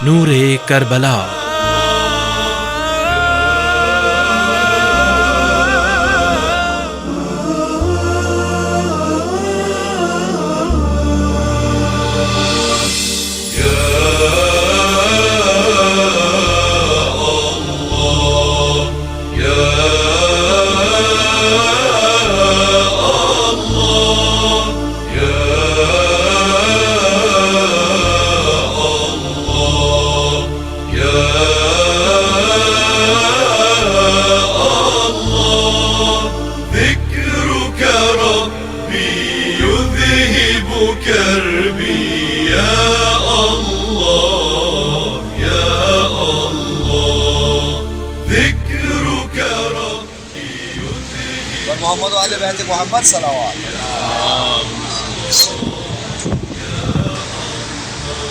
نور کربلا۔ محمد والے بیت محمد صلوات۔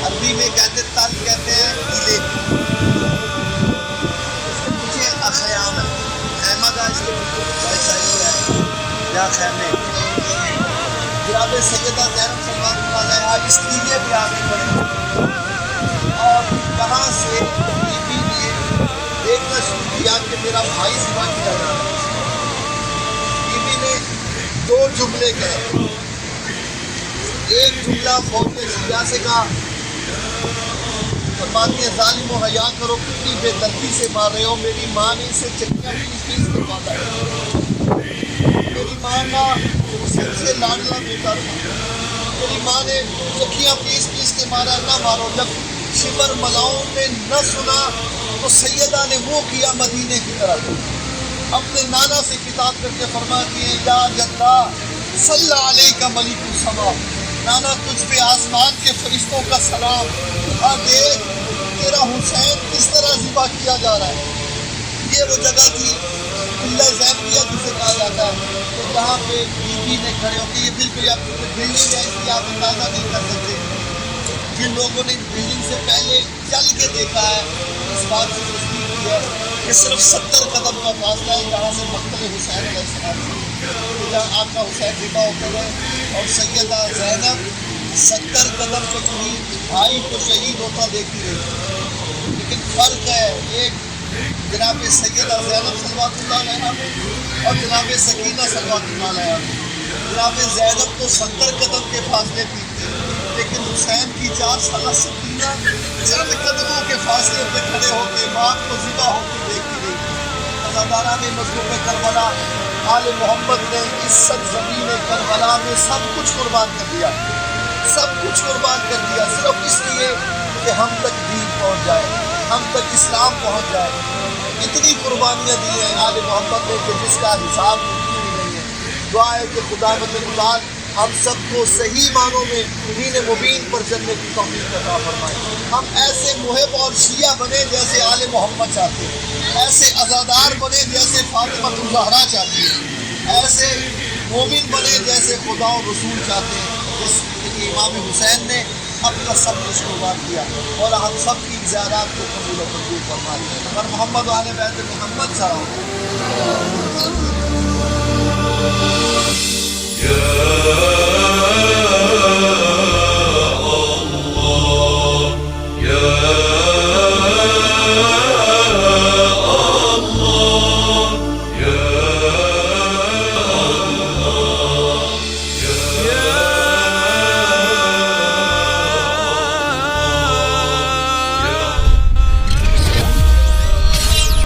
عربی میں کہتے تل کہتے ہیں گیلے، مجھے اخیام خیمہ کا اس کے ایسا ہی ہے یا خیمے۔ جناب سیدہ زینب سلمان اللہ علیہ اس لیے بھی آگے بڑھے اور کہاں سے بیوی نے دیکھنا شروع کیا کہ میرا بھائی ذبح کیا جا رہا ہے۔ دو جملے کہے، ایک جملہ فوج شیعہ سے کہا، فرماتی ہے ظالم و حیا کرو، کتنی بے دردی سے مار رہے ہو، میری ماں نے اسے چکیاں پیس کے مارا ہے، میری ماں کا سب سے لاڈلا بیٹا تھا، میری ماں نے چکیاں پیس کے مارا، نہ مارو۔ جب شبر ملاؤں نے نہ سنا تو سیدہ نے منہ کیا مدینے کی طرف، اپنے نانا سے کتاب کر کے فرماتی ہیں یا جدہ صلی علیک ملک السما، نانا تجھ پہ آسمان کے فرشتوں کا سلام، دیکھ تیرا حسین کس طرح ذبح کیا جا رہا ہے۔ یہ وہ جگہ تھی قلعہ زینبیہ جسے کہا جاتا ہے کہ جہاں پہ بیوی نے کھڑے ہو کے، یہ بالکل آپ بلڈنگ ہے، اس کی آپ اندازہ نہیں کر سکتے۔ جن لوگوں نے بلڈنگ سے پہلے چل کے دیکھا ہے اس بات سے تصدیق کی ہے کہ صرف 70 قدم کا فاصلہ ہے جہاں سے مقتل حسین علیہ السلام سے، جہاں آپ کا حسین ذبح ہوتے گئے اور سیدہ زینب 70 قدم کے قریب بھائی کو شہید ہوتا دیکھتی رہی۔ لیکن فرق ہے، ایک جناب سیدہ زینب صلوات اللہ علیہا اور جناب سکینہ صلوات اللہ علیہا۔ جناب زینب تو 70 قدم کے فاصلے تھی، لیکن حسین کی 4 سالہ سکینہ چند قدموں کے فاصلے پہ کھڑے ہو کے ماں کو ذبح ہوتی دیکھتی رہی۔ عزاداران مظلوم کربلا، آل محمد نے اس سرزمین کربلا میں سب کچھ قربان کر دیا، سب کچھ قربان کر دیا، صرف اس لیے کہ ہم تک دین پہنچ جائے، ہم تک اسلام پہنچ جائے۔ اتنی قربانیاں دی ہیں آل محمد نے کہ جس کا حساب ممکن ہی نہیں ہے۔ دعا ہے کہ خداوند متعال ہم سب کو صحیح معنوں میں دین مبین پر چلنے کی توفیق عطا فرمائے۔ ہم ایسے محب اور شیعہ بنے جیسے آل محمد چاہتے ہیں، ایسے عزادار بنے جیسے فاطمہ الزہرا چاہتی ہیں، ایسے مومن بنے جیسے خدا و رسول چاہتے ہیں، جس کہ امام حسین نے اپنا سب کچھ قربان کیا۔ اور ہم سب کی زیارات کو قبول و منظور فرمائے۔ اور محمد والے بیت محمد صلی اللہ علیہ وسلم۔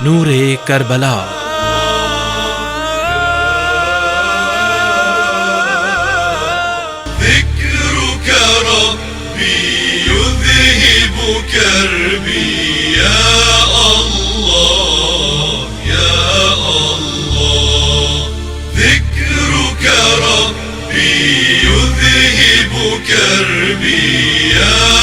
نور کربلا۔ كربي يا الله يا الله، ذكرك ربي يذهب كربي يا